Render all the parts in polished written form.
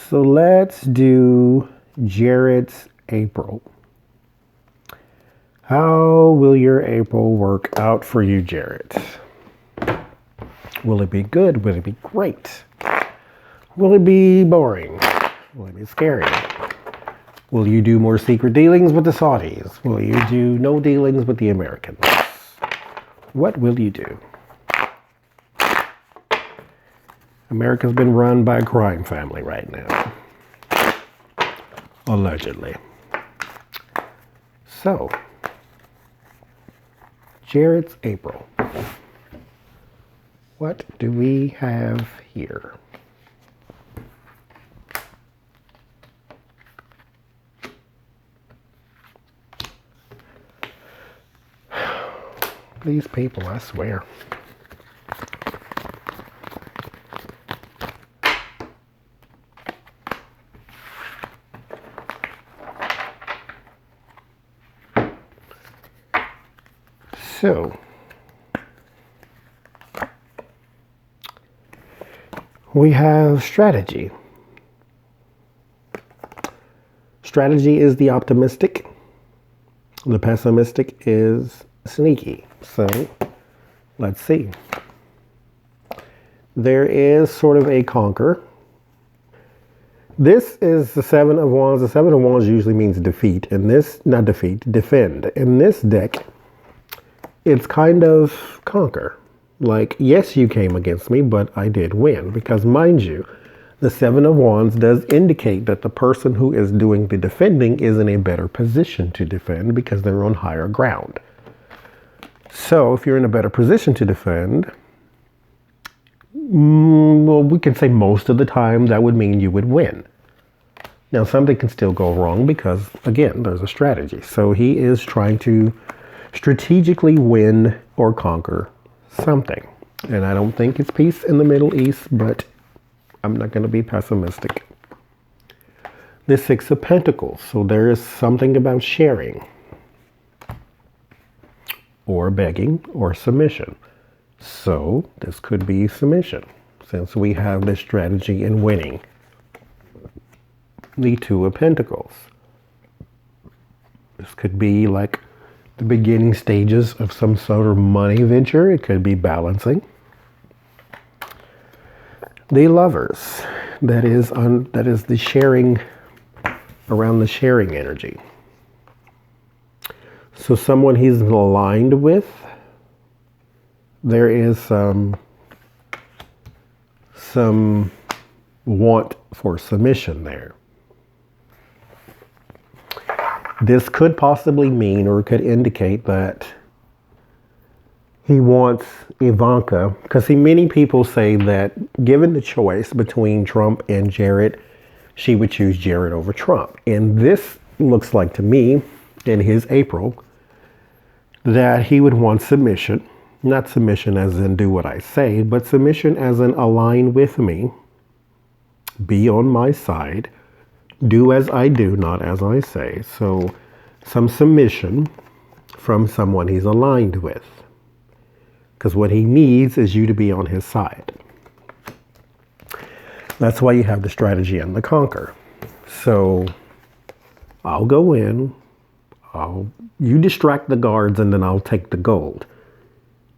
So let's do Jared's April. How will your April work out for you, Jared? Will it be good? Will it be great? Will it be boring? Will it be scary? Will you do more secret dealings with the Saudis? Will you do no dealings with the Americans? What will you do? America's been run by a crime family right now. Allegedly. So, Jared's April. What do we have here? These people, I swear. So, we have strategy. Strategy is the optimistic. The pessimistic is sneaky. So, let's see. There is sort of a conquer. This is the Seven of Wands. The Seven of Wands usually means defeat. And this, not defeat, defend. In this deck, it's kind of conquer. Like, yes, you came against me, but I did win. Because mind you, the Seven of Wands does indicate that the person who is doing the defending is in a better position to defend because they're on higher ground. So if you're in a better position to defend, well, we can say most of the time that would mean you would win. Now, something can still go wrong because, again, there's a strategy. So he is trying to strategically win or conquer something. And I don't think it's peace in the Middle East, but I'm not going to be pessimistic. The Six of Pentacles. So there is something about sharing or begging or submission. So this could be submission since we have this strategy in winning. The Two of Pentacles. This could be like the beginning stages of some sort of money venture. It could be balancing. The Lovers. That is the sharing, around the sharing energy. So someone he's aligned with, there is some want for submission there. This could possibly mean or could indicate that he wants Ivanka, because many people say that given the choice between Trump and Jared, she would choose Jared over Trump. And this looks like to me, in his April, that he would want submission. Not submission as in do what I say, but submission as in align with me, be on my side, do as I do, not as I say. So some submission from someone he's aligned with. Because what he needs is you to be on his side. That's why you have the strategy and the conquer. So I'll go in, you distract the guards, and then I'll take the gold.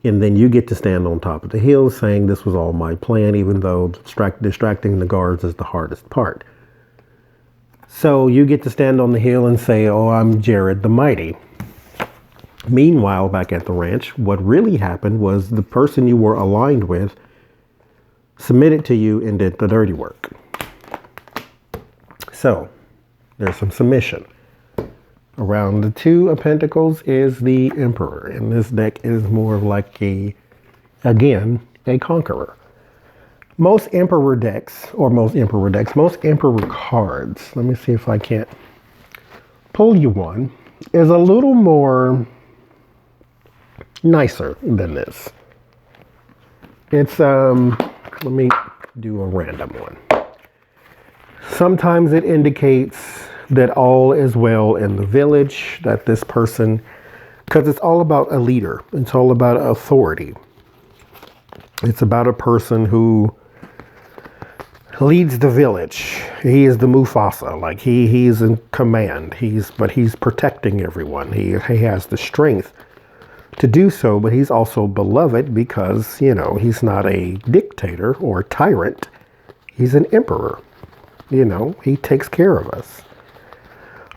And then you get to stand on top of the hill saying this was all my plan, even though distracting the guards is the hardest part. So you get to stand on the hill and say, oh, I'm Jared the Mighty. Meanwhile, back at the ranch, what really happened was the person you were aligned with submitted to you and did the dirty work. So there's some submission. Around the Two of Pentacles is the Emperor. And this deck is more of like a conqueror. Most Emperor cards, let me see if I can't pull you one, is a little more nicer than this. It's, let me do a random one. Sometimes it indicates that all is well in the village, that this person, because it's all about a leader. It's all about authority. It's about a person who leads the village. He is the Mufasa. Like he's in command. But he's protecting everyone. He has the strength to do so, but he's also beloved because, he's not a dictator or tyrant. He's an emperor. He takes care of us.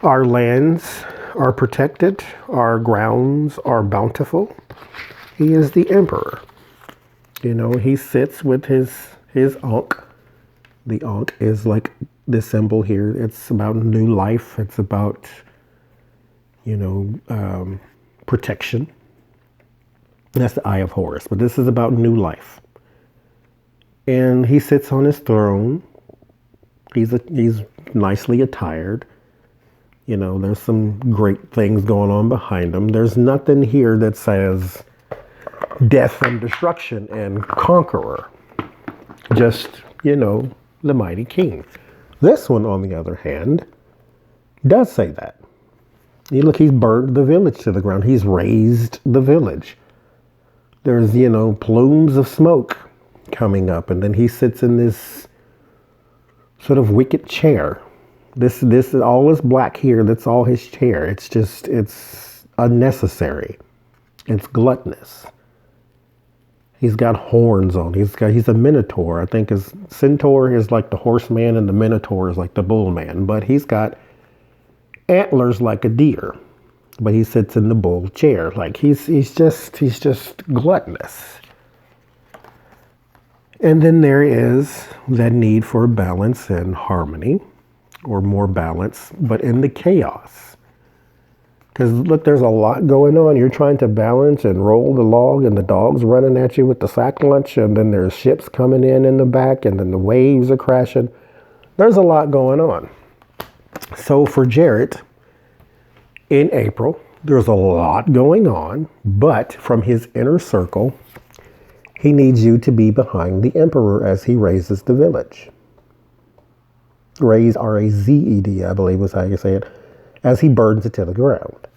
Our lands are protected. Our grounds are bountiful. He is the emperor. He sits with his Ankh. The Ankh is like the symbol here. It's about new life. It's about, protection. That's the Eye of Horus. But this is about new life. And he sits on his throne. He's nicely attired. There's some great things going on behind him. There's nothing here that says death and destruction and conqueror. Just, the mighty king. This one, on the other hand, does say that. Look, he's burned the village to the ground. He's razed the village. There's, plumes of smoke coming up. And then he sits in this sort of wicked chair. This all is black here. That's all his chair. It's unnecessary. It's gluttonous. He's got horns on. He's a minotaur. I think his centaur is like the horseman and the minotaur is like the bullman. But he's got antlers like a deer. But he sits in the bull chair. Like he's just gluttonous. And then there is that need for balance and harmony, or more balance, but in the chaos. Because look, there's a lot going on. You're trying to balance and roll the log, and the dog's running at you with the sack lunch, and then there's ships coming in the back, and then the waves are crashing. There's a lot going on. So for Jarrett, in April, there's a lot going on, but from his inner circle, he needs you to be behind the emperor as he raises the village. Raise, R-A-Z-E-D, I believe was how you say it, as he burns it to the ground.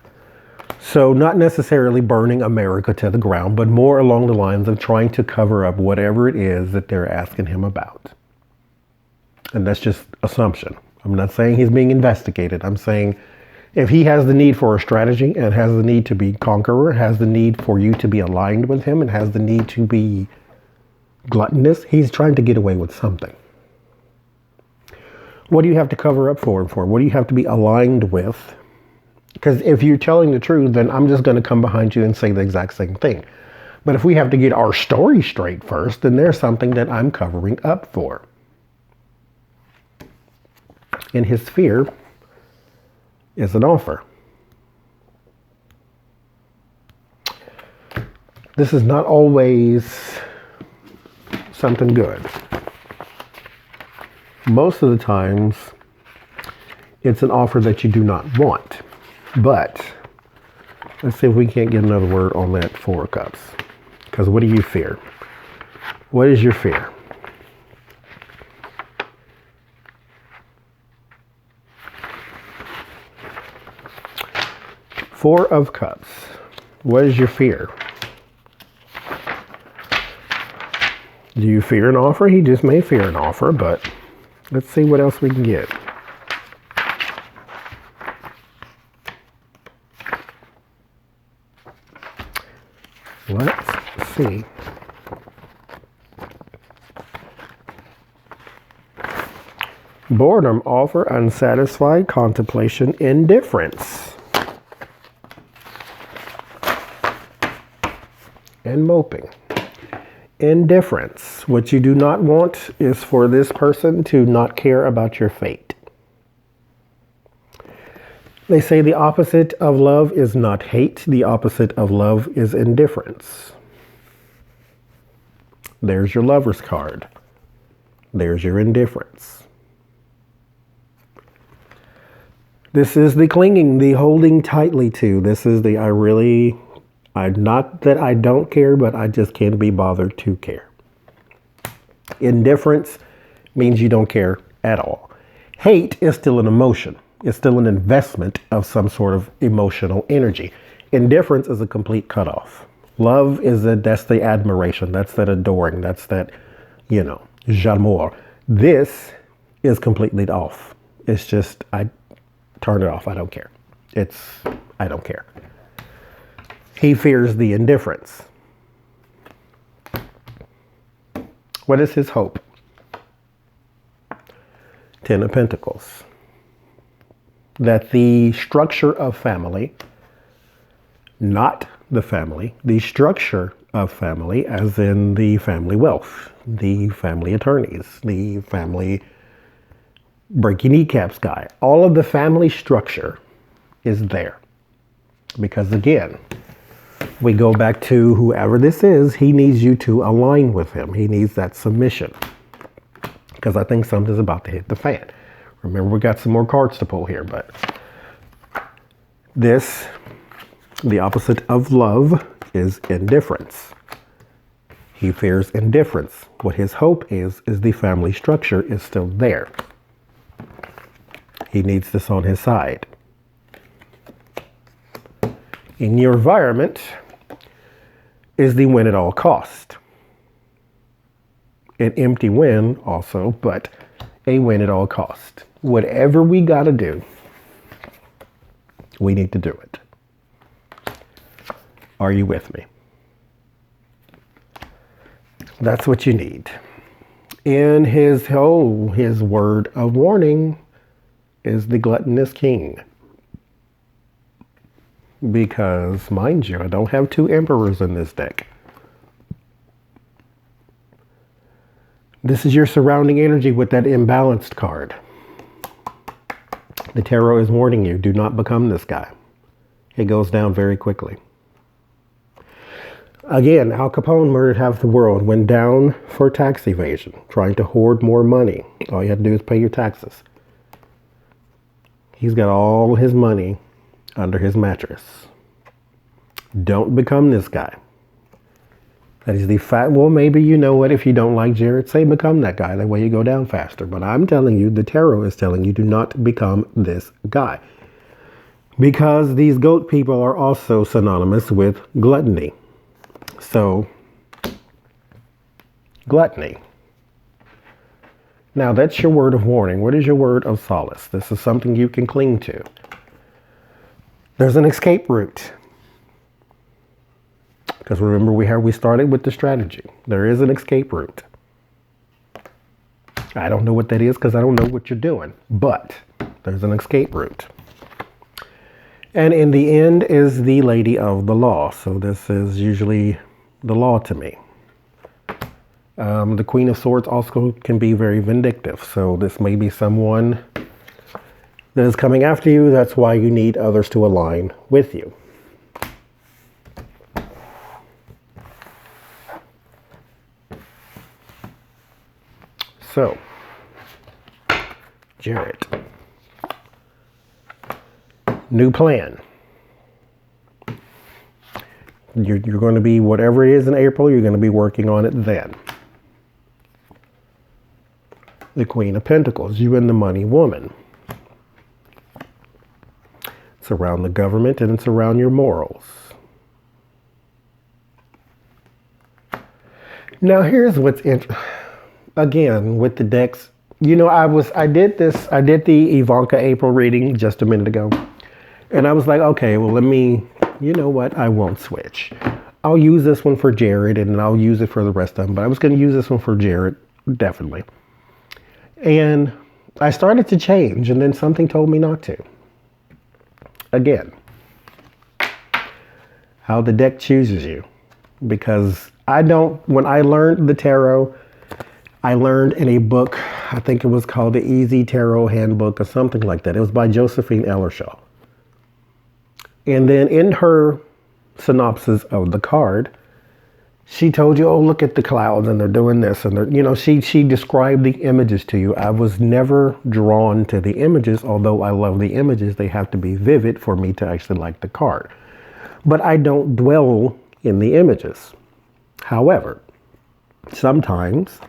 So not necessarily burning America to the ground, but more along the lines of trying to cover up whatever it is that they're asking him about. And that's just assumption. I'm not saying he's being investigated. I'm saying if he has the need for a strategy and has the need to be conqueror, has the need for you to be aligned with him, and has the need to be gluttonous, he's trying to get away with something. What do you have to cover up for him for? What do you have to be aligned with? Because if you're telling the truth, then I'm just going to come behind you and say the exact same thing. But if we have to get our story straight first, then there's something that I'm covering up for. And his fear is an offer. This is not always something good. Most of the times, it's an offer that you do not want. But let's see if we can't get another word on that Four of Cups. Because what do you fear? What is your fear? Four of Cups. What is your fear? Do you fear an offer? He just may fear an offer, but let's see what else we can get. Let's see. Boredom, offer, unsatisfied, contemplation, indifference. And moping. Indifference. What you do not want is for this person to not care about your fate. They say the opposite of love is not hate. The opposite of love is indifference. There's your lover's card. There's your indifference. This is the clinging, the holding tightly to. This is the not that I don't care, but I just can't be bothered to care. Indifference means you don't care at all. Hate is still an emotion. It's still an investment of some sort of emotional energy. Indifference is a complete cutoff. Love is that's the admiration. That's that adoring. That's that, j'amour. This is completely off. It's just, I turn it off. I don't care. I don't care. He fears the indifference. What is his hope? 10 of Pentacles. That the structure of family, not the family, the structure of family, as in the family wealth, the family attorneys, the family breaking kneecaps guy, all of the family structure is there. Because again, we go back to whoever this is, he needs you to align with him. He needs that submission. Because I think something's about to hit the fan. Remember, we got some more cards to pull here, but this, the opposite of love, is indifference. He fears indifference. What his hope is the family structure is still there. He needs this on his side. In your environment is the win at all cost. An empty win also, but a win at all cost. Whatever we got to do, we need to do it. Are you with me? That's what you need. And his word of warning is the gluttonous king. Because, mind you, I don't have 2 emperors in this deck. This is your surrounding energy with that imbalanced card. The tarot is warning you, do not become this guy. It goes down very quickly. Again, Al Capone murdered half the world, went down for tax evasion, trying to hoard more money. All you have to do is pay your taxes. He's got all his money under his mattress. Don't become this guy. That is the fact. Well, maybe you know what, if you don't like Jared, say become that guy. That way you go down faster. But I'm telling you, the tarot is telling you, do not become this guy. Because these goat people are also synonymous with gluttony. So, gluttony. Now, that's your word of warning. What is your word of solace? This is something you can cling to. There's an escape route. Because remember, we started with the strategy. There is an escape route. I don't know what that is because I don't know what you're doing. But there's an escape route. And in the end is the Lady of the Law. So this is usually the law to me. The Queen of Swords also can be very vindictive. So this may be someone that is coming after you. That's why you need others to align with you. So, Jared, new plan. You're going to be, whatever it is in April, you're going to be working on it then. The Queen of Pentacles, you and the money woman. It's around the government and it's around your morals. Now here's what's interesting. Again, with the decks, you know, I did the Ivanka April reading just a minute ago. And I was like, okay, well, you know what? I won't switch. I'll use this one for Jared and I'll use it for the rest of them. But I was going to use this one for Jared, definitely. And I started to change and then something told me not to. Again, how the deck chooses you. Because when I learned the tarot, I learned in a book, I think it was called the Easy Tarot Handbook or something like that. It was by Josephine Ellershaw. And then in her synopsis of the card, she told you, oh, look at the clouds and they're doing this. And she described the images to you. I was never drawn to the images, although I love the images. They have to be vivid for me to actually like the card. But I don't dwell in the images. However, sometimes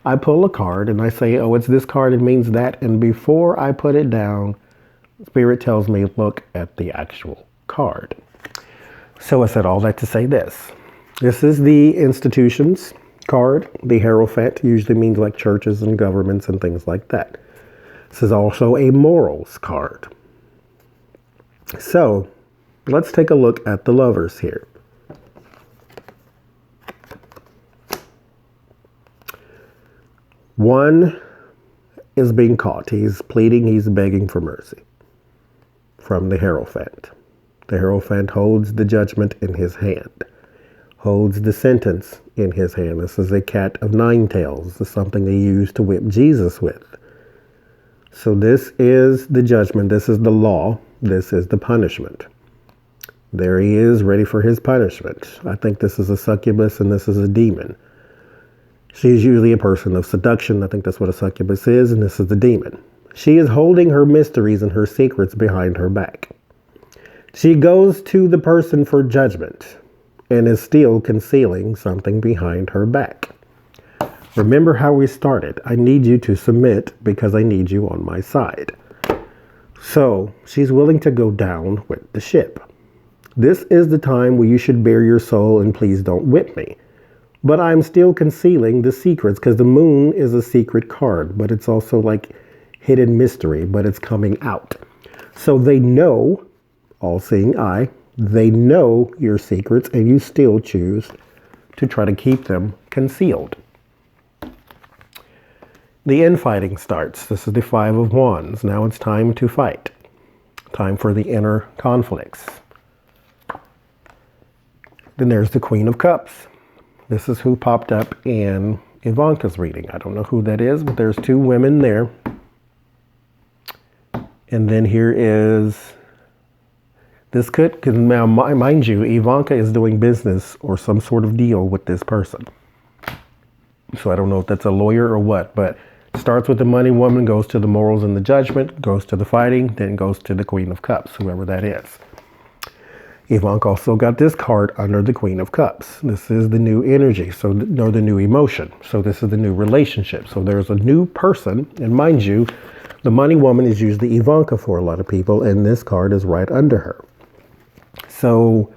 I pull a card and I say, oh, it's this card, it means that. And before I put it down, Spirit tells me, look at the actual card. So I said all that to say this. This is the institutions card. The Hierophant usually means like churches and governments and things like that. This is also a morals card. So let's take a look at the lovers here. One is being caught. He's pleading, he's begging for mercy from the Hierophant. The Hierophant holds the judgment in his hand, holds the sentence in his hand. This is a cat of nine tails. This is something they used to whip Jesus with. So this is the judgment. This is the law. This is the punishment. There he is, ready for his punishment. I think this is a succubus and this is a demon. She's usually a person of seduction. I think that's what a succubus is, and this is the demon. She is holding her mysteries and her secrets behind her back. She goes to the person for judgment and is still concealing something behind her back. Remember how we started. I need you to submit because I need you on my side. So she's willing to go down with the ship. This is the time where you should bare your soul and please don't whip me. But I'm still concealing the secrets because the moon is a secret card, but it's also like hidden mystery, but it's coming out. So they know, all-seeing eye, they know your secrets and you still choose to try to keep them concealed. The infighting starts. This is the Five of Wands. Now it's time to fight. Time for the inner conflicts. Then there's the Queen of Cups. This is who popped up in Ivanka's reading. I don't know who that is, but there's two women there. And then here is, this could, because now mind you, Ivanka is doing business or some sort of deal with this person. So I don't know if that's a lawyer or what, but starts with the money woman, goes to the morals and the judgment, goes to the fighting, then goes to the Queen of Cups, whoever that is. Ivanka also got this card under the Queen of Cups. This is the new energy, so no, the new emotion. So this is the new relationship. So there's a new person, and mind you, the money woman is usually Ivanka for a lot of people, and this card is right under her. So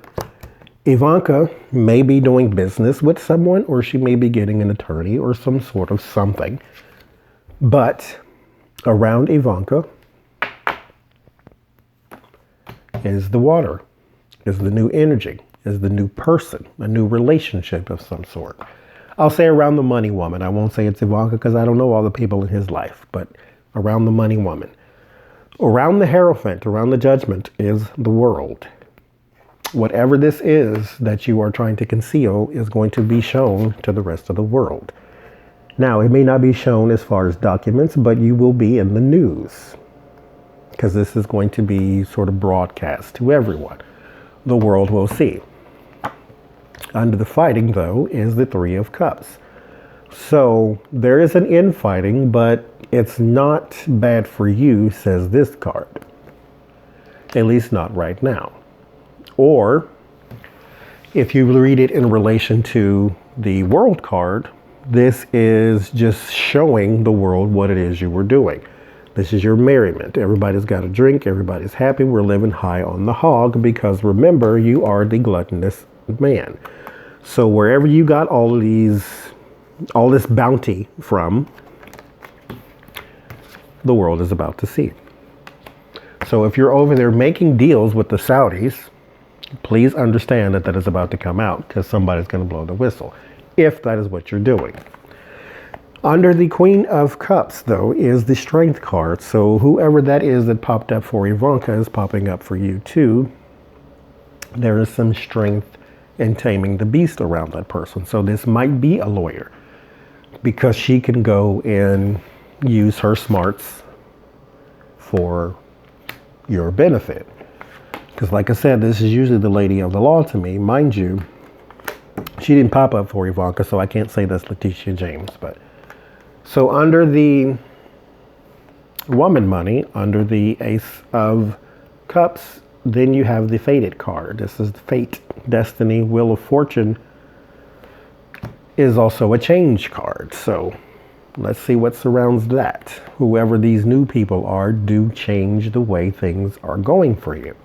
Ivanka may be doing business with someone, or she may be getting an attorney or some sort of something. But around Ivanka is the water, is the new energy, is the new person, a new relationship of some sort. I'll say around the money woman. I won't say it's Ivanka because I don't know all the people in his life, but around the money woman. Around the Hierophant, around the judgment is the world. Whatever this is that you are trying to conceal is going to be shown to the rest of the world. Now, it may not be shown as far as documents, but you will be in the news because this is going to be sort of broadcast to everyone. The world will see. Under the fighting, though, is the Three of Cups. So there is an infighting, but it's not bad for you, says this card. At least not right now. Or if you read it in relation to the World card, this is just showing the world what it is you were doing. This is your merriment. Everybody's got a drink. Everybody's happy. We're living high on the hog because remember, you are the gluttonous man. So wherever you got all this bounty from, the world is about to see. So if you're over there making deals with the Saudis, please understand that that is about to come out because somebody's going to blow the whistle, if that is what you're doing. Under the Queen of Cups, though, is the Strength card. So whoever that is that popped up for Ivanka is popping up for you too. There is some strength in taming the beast around that person. So this might be a lawyer because she can go and use her smarts for your benefit. Because like I said, this is usually the lady of the law to me. Mind you, she didn't pop up for Ivanka, so I can't say that's Letitia James. But so under the woman money, under the Ace of Cups, then you have the Fated card. This is Fate, Destiny, Wheel of Fortune is also a change card. So let's see what surrounds that. Whoever these new people are do change the way things are going for you.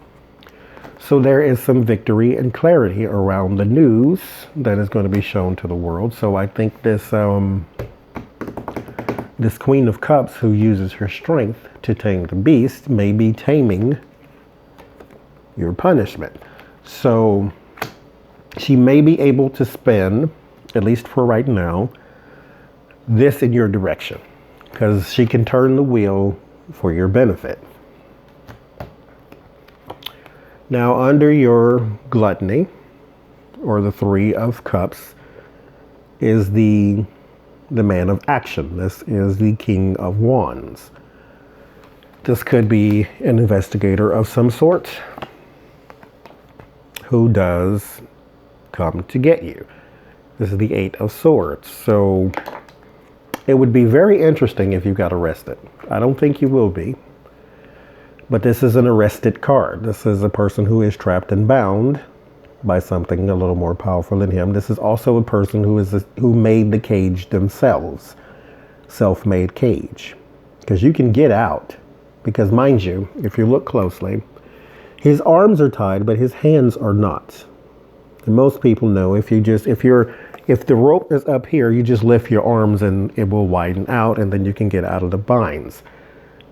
So there is some victory and clarity around the news that is going to be shown to the world. So I think this Queen of Cups, who uses her strength to tame the beast, may be taming your punishment. So she may be able to spin, at least for right now, this in your direction, because she can turn the wheel for your benefit. Now, under your gluttony, or the Three of Cups, is the man of action. This is the King of Wands. This could be an investigator of some sort who does come to get you. This is the Eight of Swords. So it would be very interesting if you got arrested. I don't think you will be. But this is an arrested card. This is a person who is trapped and bound by something a little more powerful than him. This is also a person who made the cage themselves. Self-made cage. Because you can get out. Because mind you, if you look closely, his arms are tied, but his hands are not. And most people know if the rope is up here, you just lift your arms and it will widen out, and then you can get out of the binds.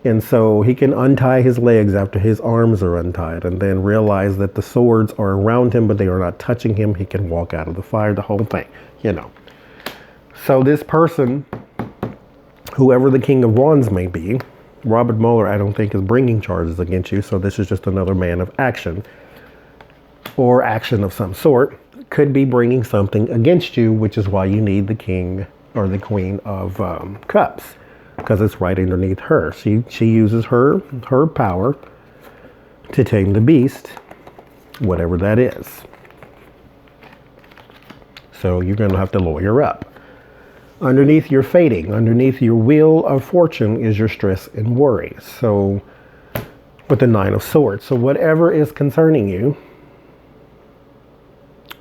And so he can untie his legs after his arms are untied, and then realize that the swords are around him, but they are not touching him. He can walk out of the fire, the whole thing, So this person, whoever the King of Wands may be, Robert Mueller, I don't think, is bringing charges against you. So this is just another man of action, or action of some sort, could be bringing something against you, which is why you need the King or the Queen of Cups. Because it's right underneath her. She uses her power to tame the beast, whatever that is. So you're going to have to lawyer up. Underneath your fating, underneath your wheel of fortune is your stress and worry. So with the Nine of Swords. So whatever is concerning you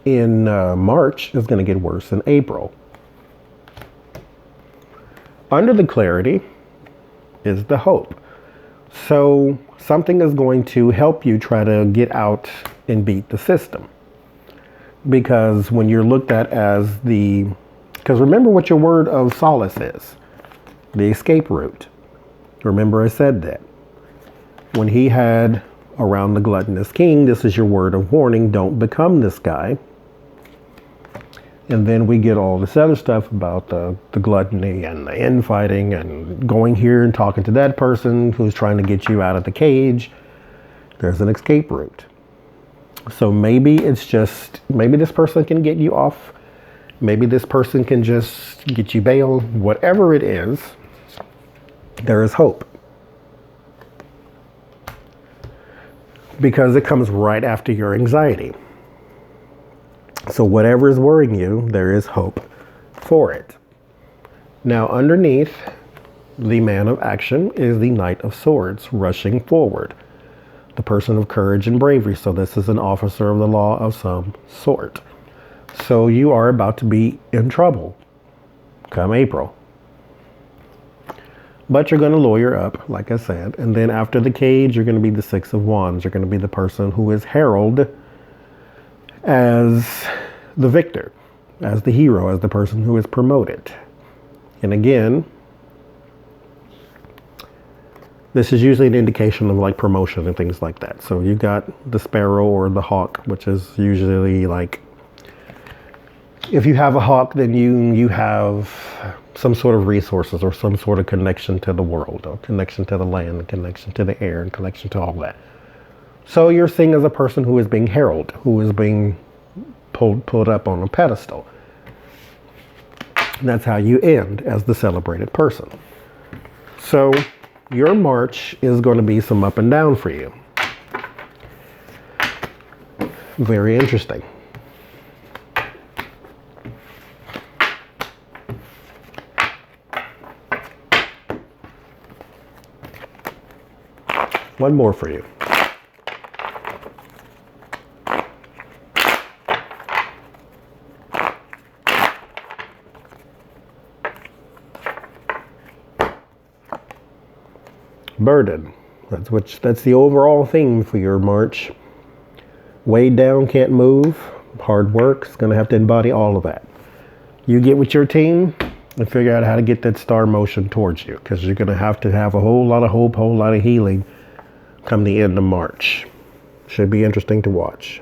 in March is going to get worse in April. Under the clarity is the hope. So something is going to help you try to get out and beat the system. Because when you're looked at as because remember what your word of solace is. The escape route. Remember I said that. When he had around the gluttonous king, this is your word of warning. Don't become this guy. And then we get all this other stuff about the gluttony and the infighting and going here and talking to that person who's trying to get you out of the cage. There's an escape route. So maybe this person can get you off. Maybe this person can just get you bail. Whatever it is, there is hope. Because it comes right after your anxiety. So whatever is worrying you, there is hope for it. Now underneath the man of action is the Knight of Swords rushing forward. The person of courage and bravery. So this is an officer of the law of some sort. So you are about to be in trouble come April. But you're going to lawyer up, like I said. And then after the cage, you're going to be the Six of Wands. You're going to be the person who is heralded as the victor, as the hero, as the person who is promoted. And again, this is usually an indication of like promotion and things like that. So you got the sparrow or the hawk, which is usually like, if you have a hawk, then you have some sort of resources or some sort of connection to the world, or connection to the land, a connection to the air, and connection to all that. So you're seen as a person who is being heralded, who is being pulled up on a pedestal. And that's how you end as the celebrated person. So your March is going to be some up and down for you. Very interesting. One more for you. Burden. That's the overall theme for your March. weighed down, can't move, hard work, is going to have to embody all of that. You get with your team and figure out how to get that star motion towards you, because you're going to have a whole lot of hope, whole lot of healing come the end of March. Should be interesting to watch.